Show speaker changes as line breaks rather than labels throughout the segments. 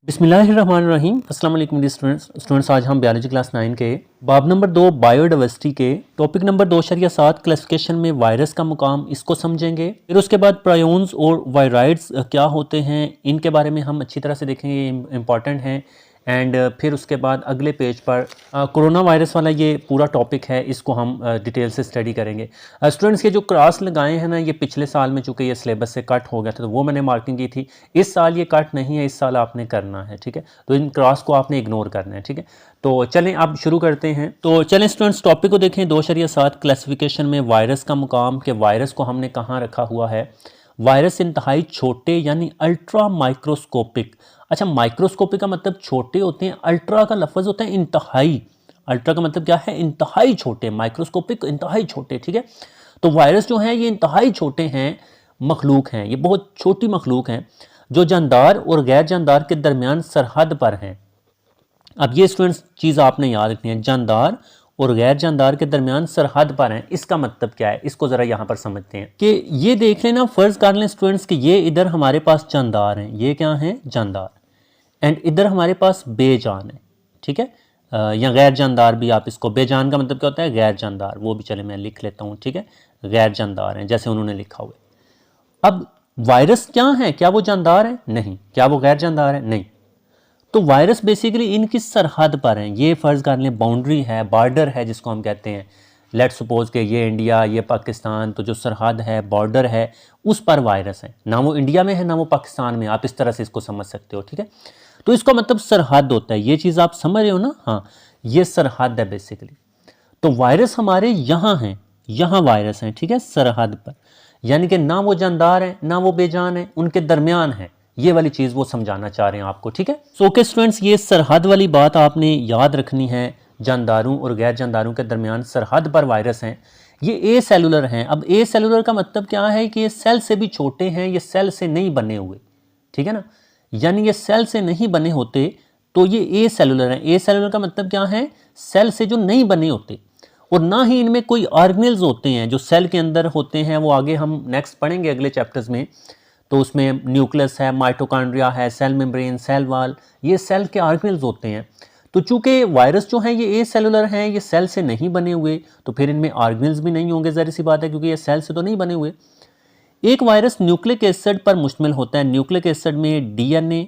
बिस्मिल्लाहिर्रहमानिर्रहीम। अस्सलाम वालेकुम स्टूडेंट्स, आज हम बायोलॉजी क्लास 9 के बाब नंबर 2 बायोडाइवर्सिटी के टॉपिक नंबर 2.7 क्लासिफिकेशन में वायरस का मुकाम इसको समझेंगे। फिर उसके बाद प्रायोन्स और वायराइड्स क्या होते हैं इनके बारे में हम अच्छी तरह से देखेंगे, इंपॉर्टेंट हैं। एंड फिर उसके बाद अगले पेज पर कोरोना वायरस वाला ये पूरा टॉपिक है, इसको हम डिटेल से स्टडी करेंगे। स्टूडेंट्स के जो क्रॉस लगाए हैं ना, ये पिछले साल में चूँकि ये सिलेबस से कट हो गया था तो वो मैंने मार्किंग की थी। इस साल ये कट नहीं है, इस साल आपने करना है, ठीक है। तो इन क्रॉस को आपने इग्नोर करना है, ठीक है। तो चलें अब शुरू करते हैं। तो चलें स्टूडेंट्स, टॉपिक को देखें। 2.7 क्लासिफिकेशन में वायरस का मुकाम के वायरस को हमने कहाँ रखा हुआ है। वायरस इंतहाई छोटे यानी अल्ट्रा माइक्रोस्कोपिक। अच्छा, माइक्रोस्कोपिक का मतलब छोटे होते हैं, अल्ट्रा का लफ्ज़ होता है इंतहाई। अल्ट्रा का मतलब क्या है? इंतहाई छोटे। माइक्रोस्कोपिक इंतहाई छोटे, ठीक है। तो वायरस जो हैं ये इंतहाई छोटे हैं, मखलूक हैं, ये बहुत छोटी मखलूक हैं जो जानदार और गैर जानदार के दरमियान सरहद पर हैं। अब ये स्टूडेंट्स चीज़ आपने याद रखनी है, जानदार और गैर जानदार के दरमियान सरहद पर हैं। इसका मतलब क्या है, इसको ज़रा यहाँ पर समझते हैं कि ये देख लेना, फ़र्ज़ कर लें स्टूडेंट्स कि ये इधर हमारे पास जानदार हैं, ये क्या हैं? जानदार। एंड इधर हमारे पास बेजान है, ठीक है। या गैर जानदार भी आप इसको, बेजान का मतलब क्या होता है? गैर जानदार। वो भी चले मैं लिख लेता हूँ, ठीक है। गैर जानदार हैं जैसे उन्होंने लिखा हुआ। अब वायरस क्या है? क्या वो जानदार है? नहीं। क्या वो गैर जानदार है? नहीं। तो वायरस बेसिकली इनकी सरहद पर हैं। ये फ़र्ज़ कर लें बाउंड्री है, बॉर्डर है जिसको हम कहते हैं। लेट सपोज के ये इंडिया, ये पाकिस्तान, तो जो सरहद है, बॉर्डर है, उस पर वायरस है। ना वो इंडिया में है ना वो पाकिस्तान में, आप इस तरह से इसको समझ सकते हो, ठीक है। तो इसका मतलब सरहद होता है, ये चीज़ आप समझ रहे हो ना? हाँ, ये सरहद है बेसिकली। तो वायरस हमारे यहाँ हैं, यहाँ वायरस हैं, ठीक है, सरहद पर। यानी कि ना वो जानदार है ना वो बेजान है, उनके दरमियान है। ये वाली चीज़ वो समझाना चाह रहे हैं आपको, ठीक है। सो ओके स्टूडेंट्स, ये सरहद वाली बात आपने याद रखनी है। जानदारों और गैर जानदारों के दरमियान सरहद पर वायरस हैं। ये ए सेलुलर हैं। अब ए सेलुलर का मतलब क्या है कि ये सेल से भी छोटे हैं, ये सेल से नहीं बने हुए, ठीक है ना। यानी ये सेल से नहीं बने होते, तो ये ए सेलुलर हैं। ए सेलुलर का मतलब क्या है? सेल से जो नहीं बने होते, और ना ही इनमें कोई ऑर्गेनेल्स होते हैं जो सेल के अंदर होते हैं। वो आगे हम नेक्स्ट पढ़ेंगे अगले चैप्टर्स में। तो उसमें न्यूक्लियस है, माइटोकॉन्ड्रिया है, सेल मेम्ब्रेन, सेल वाल, ये सेल के ऑर्गेनेल्स होते हैं। तो चूंकि वायरस जो हैं ये ए सेलुलर हैं, ये सेल से नहीं बने हुए, तो फिर इनमें ऑर्गेनेल्स भी नहीं होंगे, ज़ाहिर सी बात है, क्योंकि ये सेल से तो नहीं बने हुए। एक वायरस न्यूक्लिक एसिड पर मुश्तमिल होता है। न्यूक्लिक एसिड में डीएनए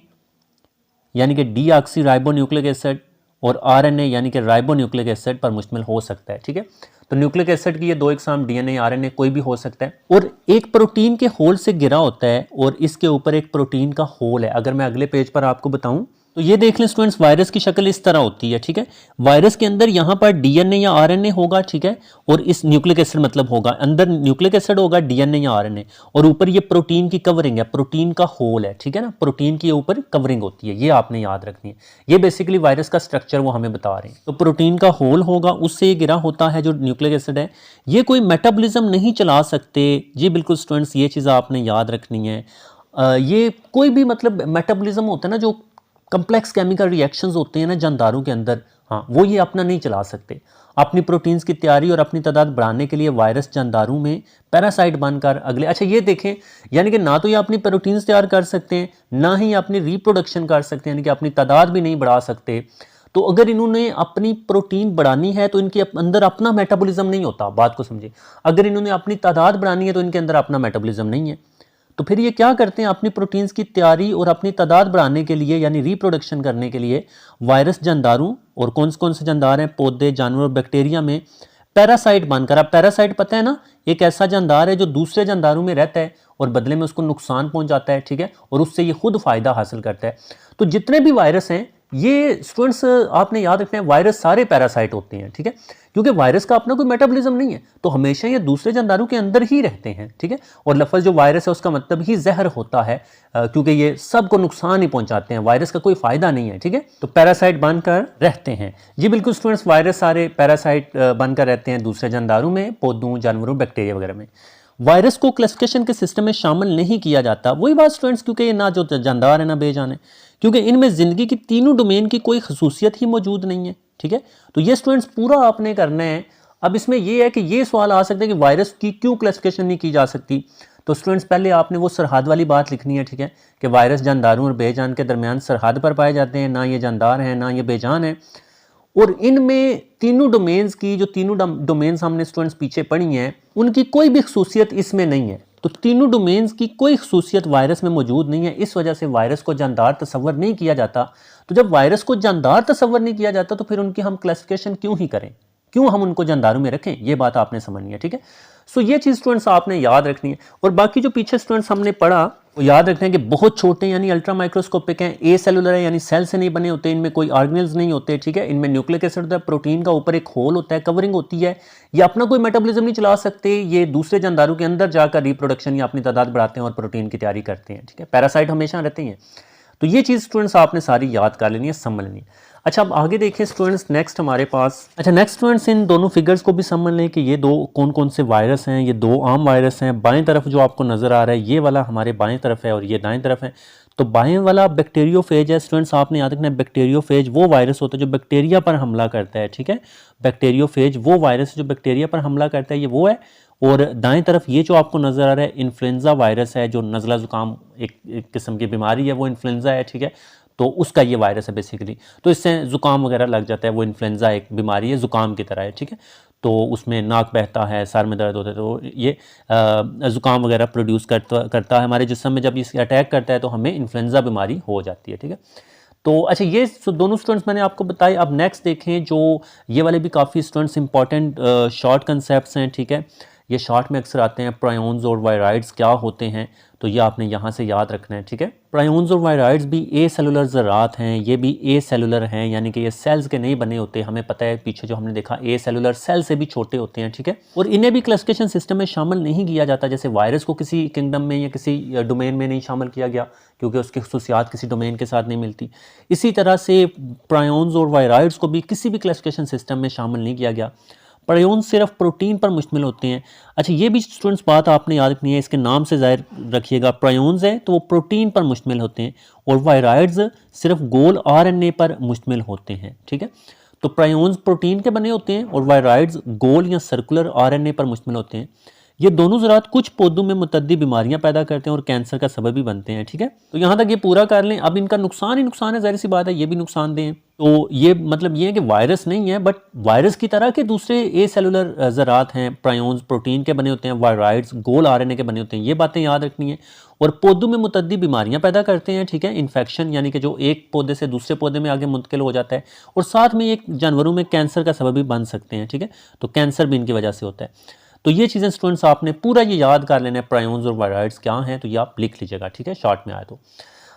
यानी कि डीऑक्सी राइबो न्यूक्लिक एसिड और आरएनए यानी कि राइबो न्यूक्लिक एसिड पर मुश्तमिल हो सकता है, ठीक है। तो न्यूक्लिक एसिड की ये दो एग्जाम, डीएनए आरएनए, कोई भी हो सकता है। और एक प्रोटीन के होल से घिरा होता है और इसके ऊपर एक प्रोटीन का होल है। अगर मैं अगले पेज पर आपको बताऊं तो ये देख लें स्टूडेंट्स, वायरस की शक्ल इस तरह होती है, ठीक है। वायरस के अंदर यहाँ पर डीएनए या आरएनए होगा, ठीक है, और इस न्यूक्लिक एसिड मतलब होगा, अंदर न्यूक्लिक एसिड होगा, डीएनए या आरएनए, और ऊपर ये प्रोटीन की कवरिंग है, प्रोटीन का होल है, ठीक है ना। प्रोटीन की ऊपर कवरिंग होती है, ये आपने याद रखनी है। ये बेसिकली वायरस का स्ट्रक्चर वो हमें बता रहे हैं। तो प्रोटीन का होल होगा, उससे ये गिरा होता है जो न्यूक्लिक एसिड है। ये कोई मेटाबॉलिज्म नहीं चला सकते जी, बिल्कुल स्टूडेंट्स, ये चीज़ आपने याद रखनी है। ये कोई भी मतलब मेटाबॉलिज्म होता है ना, जो कम्प्लेक्स केमिकल रिएक्शंस होते हैं ना जानदारों के अंदर, हाँ, वो ये अपना नहीं चला सकते। अपनी प्रोटीन्स की तैयारी और अपनी तादाद बढ़ाने के लिए वायरस जानदारों में पैरासाइट बनकर अगले, अच्छा ये देखें, यानी कि ना तो ये अपनी प्रोटीन्स तैयार कर सकते हैं, ना ही अपनी रिप्रोडक्शन कर सकते हैं, यानी कि अपनी तादाद भी नहीं बढ़ा सकते। तो अगर इन्होंने अपनी प्रोटीन बढ़ानी है तो इनके अंदर अपना मेटाबॉलिज्म नहीं होता, बात को समझे। अगर इन्होंने अपनी तादाद बढ़ानी है तो इनके अंदर अपना मेटाबॉलिज्म नहीं है। तो फिर ये क्या करते हैं? अपनी प्रोटीन्स की तैयारी और अपनी तादाद बढ़ाने के लिए यानी रिप्रोडक्शन करने के लिए वायरस जानदारों, और कौन से जानदार हैं? पौधे, जानवर और बैक्टीरिया में पैरासाइट बनकर। अब पैरासाइट पता है ना, एक ऐसा जानदार है जो दूसरे जानदारों में रहता है और बदले में उसको नुकसान पहुंचाता है, ठीक है, और उससे ये खुद फायदा हासिल करता है। तो जितने भी वायरस हैं ये स्टूडेंट्स आपने याद रखना है, वायरस सारे पैरासाइट होते हैं, ठीक है, क्योंकि वायरस का अपना कोई मेटाबॉलिज्म नहीं है, तो हमेशा ये दूसरे जानदारों के अंदर ही रहते हैं, ठीक है। और लफ्ज़ जो वायरस है उसका मतलब ही जहर होता है, क्योंकि ये सबको नुकसान ही पहुंचाते हैं, वायरस का कोई फायदा नहीं है, ठीक है। तो पैरासाइट बनकर रहते हैं जी, बिल्कुल स्टूडेंट्स, वायरस सारे पैरासाइट बनकर रहते हैं दूसरे जानदारों में, पौधों, जानवरों, बैक्टीरिया वगैरह में। वायरस को क्लासिफिकेशन के सिस्टम में शामिल नहीं किया जाता। वही बात स्टूडेंट्स, क्योंकि ये ना जो जानदार है ना बेजान है, क्योंकि इनमें ज़िंदगी की तीनों डोमेन की कोई खसूसियत ही मौजूद नहीं है, ठीक है। तो ये स्टूडेंट्स पूरा आपने करना है। अब इसमें यह है कि ये सवाल आ सकता है कि वायरस की क्यों क्लासिफिकेशन नहीं की जा सकती। तो स्टूडेंट्स पहले आपने वो सरहद वाली बात लिखनी है, ठीक है, कि वायरस जानदारों और बेजान के दरमियान सरहद पर पाए जाते हैं, ना ये जानदार हैं ना ये बेजान हैं। और इनमें तीनों डोमेन्स की जो तीनों डोमेन्स हमने स्टूडेंट्स पीछे पढ़ी हैं उनकी कोई भी खसूसियत इसमें नहीं है। तो तीनों डोमेन्स की कोई खसूसियत वायरस में मौजूद नहीं है, इस वजह से वायरस को जानदार तस्वर नहीं किया जाता। तो जब वायरस को जानदार तस्वर नहीं किया जाता तो फिर उनकी हम क्लासिफिकेशन क्यों ही करें, क्यों हम उनको जानदारों में रखें, ये बात आपने समझनी है, ठीक है। सो ये चीज़ स्टूडेंट्स आपने याद रखनी है। और बाकी जो पीछे स्टूडेंट्स हमने पढ़ा वो याद रखना है कि बहुत छोटे यानी अल्ट्रा माइक्रोस्कोपिक हैं, ए सेलुलर है यानी सेल से नहीं बने होते, इनमें कोई ऑर्गेनेल्स नहीं होते, ठीक है। इनमें न्यूक्लिक एसिड होता है, प्रोटीन का ऊपर एक होल होता है, कवरिंग होती है। ये अपना कोई मेटाबॉलिज्म नहीं चला सकते, ये दूसरे जानदारों के अंदर जाकर रिप्रोडक्शन या अपनी तादाद बढ़ाते हैं और प्रोटीन की तैयारी करते हैं, ठीक है। पैरासाइट हमेशा रहते हैं। तो ये चीज़ स्टूडेंट्स आपने सारी याद कर लेनी है, समझ लेनी है। अच्छा अब आगे देखिए स्टूडेंट्स, नेक्स्ट हमारे पास, अच्छा नेक्स्ट स्टूडेंट्स इन दोनों फिगर्स को भी समझ लें कि ये दो कौन कौन से वायरस हैं। ये दो आम वायरस हैं। बाएं तरफ जो आपको नज़र आ रहा है ये वाला हमारे बाएं तरफ है और ये दाएं तरफ है। तो बाएं वाला बैक्टीरियोफेज है स्टूडेंट्स, आपने याद रखना है बैक्टीरियोफेज वो वायरस होता है जो बैक्टीरिया पर हमला करता है, ठीक है। बैक्टीरियोफेज वो वायरस जो बैक्टीरिया पर हमला करता है, ये वो है। और दाएं तरफ ये जो आपको नज़र आ रहा है इन्फ्लुएंजा वायरस है, जो नज़ला ज़ुकाम एक किस्म की बीमारी है, वो इन्फ्लुएंजा है, ठीक है। तो उसका ये वायरस है बेसिकली। तो इससे ज़ुकाम वगैरह लग जाता है, वो इन्फ्लुएंजा एक बीमारी है, ज़ुकाम की तरह है, ठीक है। तो उसमें नाक बहता है, सर में दर्द होता है, तो ये ज़ुकाम वगैरह प्रोड्यूस करता है हमारे जिस्म में। जब इसे अटैक करता है तो हमें इन्फ्लुएंजा बीमारी हो जाती है, ठीक है। तो अच्छा ये दोनों स्टूडेंट्स मैंने आपको बताए। अब नेक्स्ट देखें, जो ये वाले भी काफ़ी स्टूडेंट्स इंपॉर्टेंट शॉर्ट कंसेप्ट्स हैं, ठीक है। ये शॉर्ट में अक्सर आते हैं। प्रायोन्स और वायराइड्स क्या होते हैं, तो ये आपने यहाँ से याद रखना है, ठीक है। प्रायोन्स और वायराइड्स भी ए सेलुलर ज़रात हैं, ये भी ए सेलुलर हैं, यानी कि ये सेल्स के नहीं बने होते। हमें पता है पीछे जो हमने देखा ए सेलुलर सेल से भी छोटे होते हैं, ठीक है। और इन्हें भी क्लासिफिकेशन सिस्टम में शामिल नहीं किया जाता। जैसे वायरस को किसी किंगडम में या किसी डोमेन में नहीं शामिल किया गया क्योंकि उसकी खसूसियात किसी डोमेन के साथ नहीं मिलती। इसी तरह से प्रायोन्स और वायराइड्स को भी किसी भी क्लासिफिकेशन सिस्टम में शामिल नहीं किया गया। प्रायोन सिर्फ प्रोटीन पर मुश्तमिल होते हैं। अच्छा ये भी स्टूडेंट्स बात आपने याद रखनी है, इसके नाम से ज़ाहिर रखिएगा। प्रायोन्स है तो वो प्रोटीन पर मुश्तमिल होते हैं और वायराइड्स सिर्फ गोल आरएनए पर मुश्तमिल होते हैं, ठीक है। तो प्रायोन्स प्रोटीन के बने होते हैं और वायराइड्स गोल या सर्कुलर आरएनए पर मुश्तमिल होते हैं। ये दोनों ज़रात कुछ पौधों में मुतद्दी बीमारियां पैदा करते हैं और कैंसर का सबब भी बनते हैं, ठीक है। तो यहाँ तक ये पूरा कर लें। अब इनका नुकसान ही नुकसान है, ज़ाहिर सी बात है ये भी नुकसानदेह हैं। तो ये मतलब ये है कि वायरस नहीं है, बट वायरस की तरह के दूसरे ए सेलुलर ज़रात हैं। प्रायोन्स प्रोटीन के बने होते हैं, वायराइड्स गोल आरएनए के बने होते हैं। ये बातें याद रखनी है। और पौधों में मुतद्दी बीमारियां पैदा करते हैं, ठीक है। इन्फेक्शन यानी कि जो एक पौधे से दूसरे पौधे में आगे मुंतकिल हो जाता है। और साथ में एक जानवरों में कैंसर का सबब भी बन सकते हैं, ठीक है। तो कैंसर भी इनकी वजह से होता है। तो ये चीज़ें स्टूडेंट्स आपने पूरा ये याद कर लेना है, प्रायोन्स और वायराइड्स क्या हैं, तो ये आप लिख लीजिएगा, ठीक है, शॉर्ट में आए तो।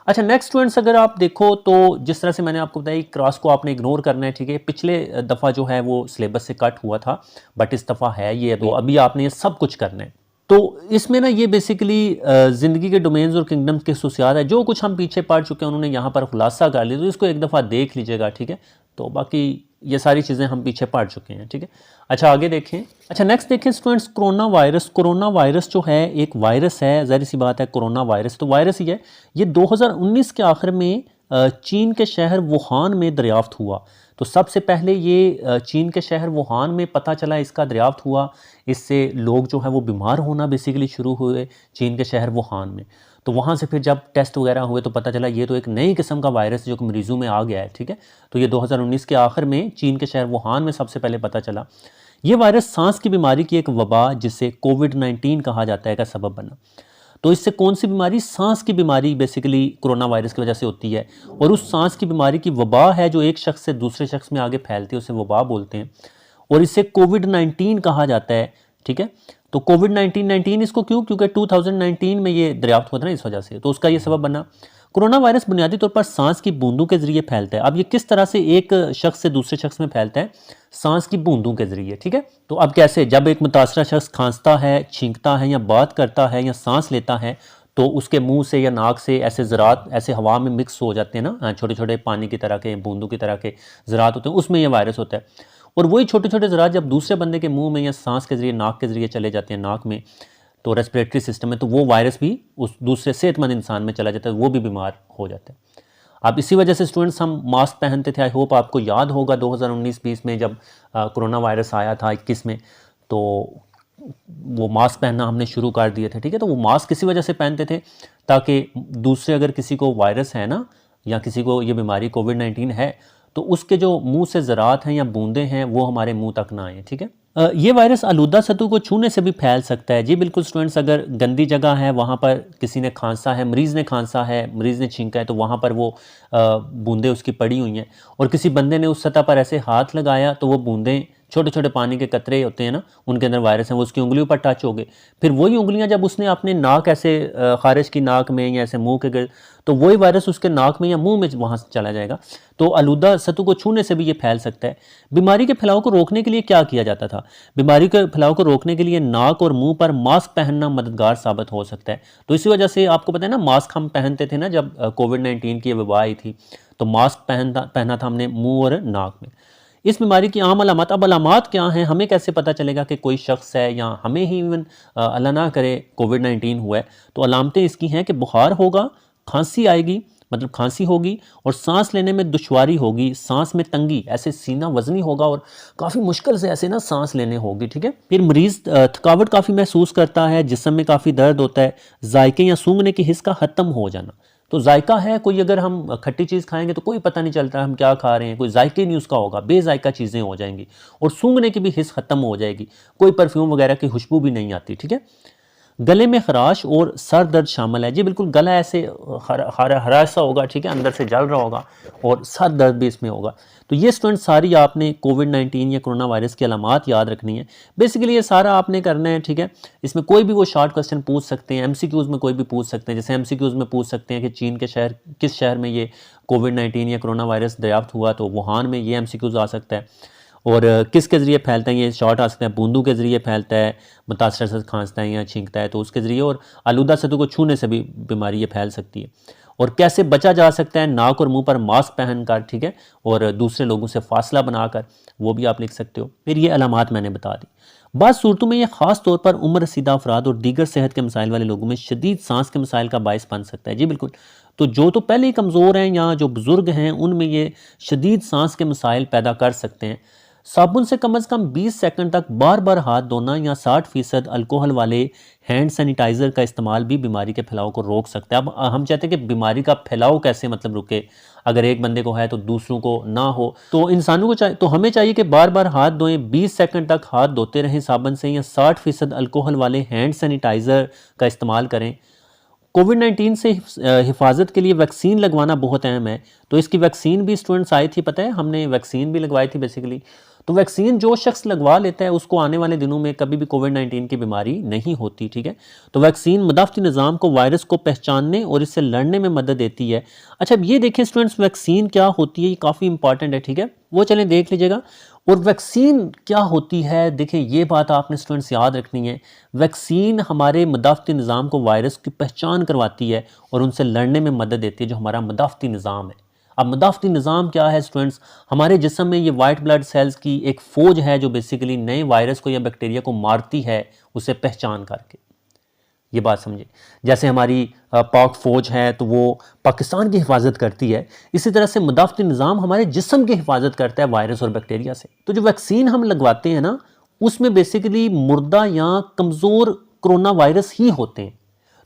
अच्छा नेक्स्ट स्टूडेंट्स अगर आप देखो तो जिस तरह से मैंने आपको बताया क्रॉस को आपने इग्नोर करना है, ठीक है। पिछले दफ़ा जो है वो सिलेबस से कट हुआ था, बट इस दफ़ा है ये, तो अभी आपने ये सब कुछ करना है। तो इसमें ना ये बेसिकली ज़िंदगी के डोमेन्स और किंगडम्स के खसूसियात है। जो कुछ हम पीछे पढ़ चुके हैं उन्होंने यहाँ पर खुलासा कर लिया, तो इसको एक दफ़ा देख लीजिएगा, ठीक है। तो बाकी ये सारी चीज़ें हम पीछे पढ़ चुके हैं, ठीक है। अच्छा आगे देखें। अच्छा नेक्स्ट देखें students, corona virus. Corona virus जो है एक वायरस है, ज़ाहिर सी बात है कोरोना वायरस तो वायरस ही है। ये 2019 के आखिर में चीन के शहर वुहान में दरियाफ्त हुआ। तो सबसे पहले ये चीन के शहर वुहान में पता चला, इसका दरियाफ्त हुआ। इससे लोग जो है वो बीमार होना बेसिकली शुरू हुए चीन के शहर वुहान में। तो वहाँ से फिर जब टेस्ट वगैरह हुए तो पता चला ये तो एक नई किस्म का वायरस जो कि मरीज़ों में आ गया है, ठीक है। तो ये 2019 के आखिर में चीन के शहर वुहान में सबसे पहले पता चला। ये वायरस सांस की बीमारी की एक वबा जिसे कोविड-19 कहा जाता है का सबब बना। तो इससे कौन सी बीमारी, सांस की बीमारी बेसिकली कोरोना वायरस की वजह से होती है। और उस सांस की बीमारी की वबा है जो एक शख्स से दूसरे शख्स में आगे फैलती है, उसे वबा बोलते हैं। और इसे कोविड-19 कहा जाता है, ठीक है। तो कोविड-19 इसको क्यों, क्योंकि 2019 में ये दरियाफ्त हुआ था ना, इस वजह से, तो उसका ये सबब बना। कोरोना वायरस बुनियादी तौर पर सांस की बूंदों के जरिए फैलता है। अब ये किस तरह से एक शख्स से दूसरे शख्स में फैलता है, सांस की बूंदों के जरिए, ठीक है। तो अब कैसे, जब एक मुतासरा शख्स खांसता है, छींकता है या बात करता है या सांस लेता है तो उसके मुंह से या नाक से ऐसे ज़रात ऐसे हवा में मिक्स हो जाते हैं ना, छोटे छोटे पानी की तरह के, बूंदों की तरह के ज़रात होते हैं, उसमें यह वायरस होता है। और वही छोटे छोटे ज़रात जब दूसरे बंदे के मुंह में या सांस के जरिए, नाक के जरिए चले जाते हैं नाक में, तो रेस्पिरेटरी सिस्टम में, तो वो वायरस भी उस दूसरे सेहतमंद इंसान में चला जाता है, वो भी बीमार हो जाता है। अब इसी वजह से स्टूडेंट्स हम मास्क पहनते थे। आई होप आपको याद होगा 2019-20 में जब कोरोना वायरस आया था 21 में, तो वो मास्क पहनना हमने शुरू कर दिए थे, ठीक है। तो वो मास्क किसी वजह से पहनते थे ताकि दूसरे अगर किसी को वायरस है ना, या किसी को ये बीमारी कोविड-19 है, तो उसके जो मुंह से ज़रात हैं या बूंदें हैं वो हमारे मुंह तक ना आए, ठीक है। ये वायरस आलूदा सतह को छूने से भी फैल सकता है। जी बिल्कुल स्टूडेंट्स, अगर गंदी जगह है, वहाँ पर किसी ने खांसा है, मरीज़ ने खांसा है, मरीज़ ने छींका है, तो वहाँ पर वो बूंदें उसकी पड़ी हुई हैं, और किसी बंदे ने उस सतह पर ऐसे हाथ लगाया तो वो बूंदें, छोटे छोटे पानी के कतरे होते हैं ना, उनके अंदर वायरस हैं, वो उसकी उंगलियों पर टच हो गए। फिर वही उंगलियां जब उसने अपने नाक ऐसे खारिज की नाक में या ऐसे मुंह के, तो वही वायरस उसके नाक में या मुंह में वहाँ से चला जाएगा। तो आलूदा सतह को छूने से भी ये फैल सकता है। बीमारी के फैलाव को रोकने के लिए क्या किया जाता था? बीमारी के फैलाव को रोकने के लिए नाक और मुंह पर मास्क पहनना मददगार साबित हो सकता है। तो इसी वजह से आपको पता है ना, मास्क हम पहनते थे ना जब कोविड-19 की वबा आई थी, तो मास्क पहना था हमने मुंह और नाक में। इस बीमारी की आम अलामत, अब अलामत क्या हैं, हमें कैसे पता चलेगा कि कोई शख्स है या हमें ही इवन अल्लाह ना करे कोविड-19 हुआ है? तो अलामतें इसकी हैं कि बुखार होगा, खांसी आएगी, मतलब खांसी होगी, और सांस लेने में दुश्वारी होगी, सांस में तंगी, ऐसे सीना वजनी होगा और काफ़ी मुश्किल से ऐसे ना सांस लेने होगी, ठीक है। फिर मरीज़ थकावट काफ़ी महसूस करता है, जिस्म में काफ़ी दर्द होता है, जायके या सूंघने की हिस्स का ख़त्म हो जाना। तो जायका है, कोई अगर हम खट्टी चीज़ खाएंगे तो कोई पता नहीं चलता हम क्या खा रहे हैं, कोई जायके नहीं उसका होगा, बेजायका चीज़ें हो जाएंगी, और सूंघने की भी हिस्स ख़त्म हो जाएगी, कोई परफ्यूम वगैरह की खुशबू भी नहीं आती, ठीक है। गले में खराश और सर दर्द शामिल है। जी बिल्कुल, गला ऐसे हरा सा होगा, ठीक है, अंदर से जल रहा होगा, और सर दर्द भी इसमें होगा। तो ये स्टूडेंट सारी आपने कोविड-19 या कोरोना वायरस की अलामात याद रखनी है। बेसिकली ये सारा आपने करना है, ठीक है। इसमें कोई भी वो शॉर्ट क्वेश्चन पूछ सकते हैं, एमसीक्यूज़ में कोई भी पूछ सकते हैं। जैसे एमसीक्यूज़ में पूछ सकते हैं कि चीन के शहर, किस शहर में ये कोविड-19 या कोरोना वायरस दरियाफ्त हुआ, तो वुहान में, ये एमसीक्यूज़ आ सकता है। और किसके ज़रिए फैलता है, ये शॉर्ट आ सकता है, बूंदों के ज़रिए फैलता है, मुतासर से खांसता है या छींकता है तो उसके ज़रिए, और आलूदा सतह को छूने से भी बीमारी ये फैल सकती है। और कैसे बचा जा सकता है, नाक और मुंह पर मास्क पहनकर, ठीक है, और दूसरे लोगों से फासला बनाकर, वो भी आप लिख सकते हो। फिर ये अलामात मैंने बता दी। बाद सूरतों में ये ख़ास तौर पर उम्र रसीदा अफराद और दीगर सेहत के मसाइल वाले लोगों में शदीद सांस के मसाइल का बायस बन सकता है। जी बिल्कुल, तो जो तो पहले ही कमज़ोर हैं या जो बुज़ुर्ग हैं, उनमें ये शदीद सांस के मसाइल पैदा कर सकते हैं। साबुन से कम से कम 20 सेकंड तक बार बार हाथ धोना या 60% अल्कोहल वाले हैंड सैनिटाइज़र का इस्तेमाल भी बीमारी के फैलाव को रोक सकता है। अब हम चाहते हैं कि बीमारी का फैलाव कैसे मतलब रुके, अगर एक बंदे को है तो दूसरों को ना हो। तो इंसानों को चाहिए, तो हमें चाहिए कि बार बार हाथ धोएं, 20 सेकंड तक हाथ धोते रहें साबुन से, या 60% अल्कोहल वाले हैंड सैनिटाइज़र का इस्तेमाल करें। कोविड-19 से हिफाजत के लिए वैक्सीन लगवाना बहुत अहम है। तो इसकी वैक्सीन भी स्टूडेंट्स आई थी, पता है, हमने वैक्सीन भी लगवाई थी बेसिकली। तो वैक्सीन जो शख्स लगवा लेता है उसको आने वाले दिनों में कभी भी कोविड-19 की बीमारी नहीं होती, ठीक है। तो वैक्सीन मदाफ़ती निज़ाम को वायरस को पहचानने और इससे लड़ने में मदद देती है। अच्छा, अब ये देखिए स्टूडेंट्स, वैक्सीन क्या होती है, ये काफ़ी इंपॉर्टेंट है, ठीक है, वो चलें देख लीजिएगा। और वैक्सीन क्या होती है, देखें, ये बात आपने स्टूडेंट्स याद रखनी है। वैक्सीन हमारे मदाफ़ती निज़ाम को वायरस की पहचान करवाती है और उनसे लड़ने में मदद देती है, जो हमारा मदाफ़ती निज़ाम है। अब मदाफ़ती निज़ाम क्या है स्टूडेंट्स? हमारे जिस्म में ये वाइट ब्लड सेल्स की एक फ़ौज है जो बेसिकली नए वायरस को या बैक्टीरिया को मारती है, उसे पहचान करके। ये बात समझे, जैसे हमारी पाक फ़ौज है तो वो पाकिस्तान की हिफाजत करती है, इसी तरह से मदाफ़ती निज़ाम हमारे जिस्म की हिफाजत करता है वायरस और बैक्टीरिया से। तो जो वैक्सीन हम लगवाते हैं ना, उसमें बेसिकली मुर्दा या कमज़ोर कोरोना वायरस ही होते हैं।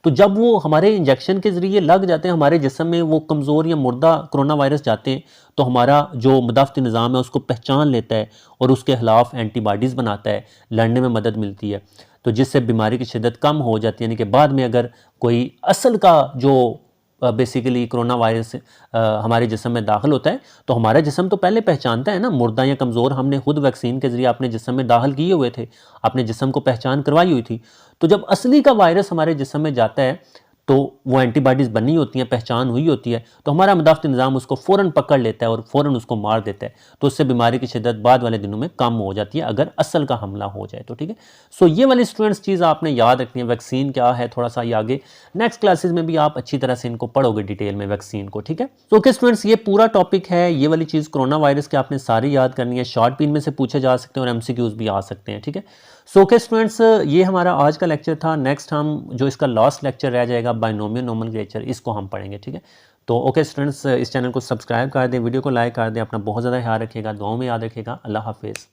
तो जब वो हमारे इंजेक्शन के ज़रिए लग जाते हैं हमारे जिस्म में, वो कमज़ोर या मुर्दा कोरोना वायरस जाते हैं, तो हमारा जो मदाफ़ती निज़ाम है उसको पहचान लेता है और उसके ख़िलाफ़ एंटीबॉडीज़ बनाता है, लड़ने में मदद मिलती है। तो जिससे बीमारी की शिद्दत कम हो जाती है, यानी कि बाद में अगर कोई असल का जो बेसिकली कोरोना वायरस हमारे जिस्म में दाखिल होता है, तो हमारा जिस्म तो पहले पहचानता है ना मुर्दा या कमज़ोर। हमने खुद वैक्सीन के ज़रिए अपने जिस्म में दाखिल किए हुए थे, अपने जिस्म को पहचान करवाई हुई थी। तो जब असली का वायरस हमारे जिस्म में जाता है तो वो एंटीबॉडीज़ बनी होती हैं, पहचान हुई होती है, तो हमारा मदाफ़ती निज़ाम उसको फ़ौरन पकड़ लेता है और फ़ौरन उसको मार देता है। तो उससे बीमारी की शिद्दत बाद वाले दिनों में कम हो जाती है अगर असल का हमला हो जाए तो, ठीक है। सो ये वाली स्टूडेंट्स चीज़ आपने याद रखनी है। वैक्सीन क्या है, थोड़ा सा ये आगे नेक्स्ट क्लासेस में भी आप अच्छी तरह से इनको पढ़ोगे डिटेल में वैक्सीन को, ठीक है। सो ओके स्टूडेंट्स, ये पूरा टॉपिक है, ये वाली चीज़ कोरोना वायरस के आपने सारी याद करनी है। शॉर्ट पिन में से पूछे जा सकते हैं और एमसीक्यूज़ भी आ सकते हैं, ठीक है। सो ओके स्टूडेंट्स, ये हमारा आज का लेक्चर था। नेक्स्ट हम जो इसका लास्ट लेक्चर रह जाएगा बाइनोमियल नोमेनक्लेचर, इसको हम पढ़ेंगे, ठीक है। तो ओके स्टूडेंट्स, इस चैनल को सब्सक्राइब कर दें, वीडियो को लाइक कर दें, अपना बहुत ज़्यादा ख्याल रखिएगा, दुआओं में याद रखिएगा। अल्लाह हाफिज़।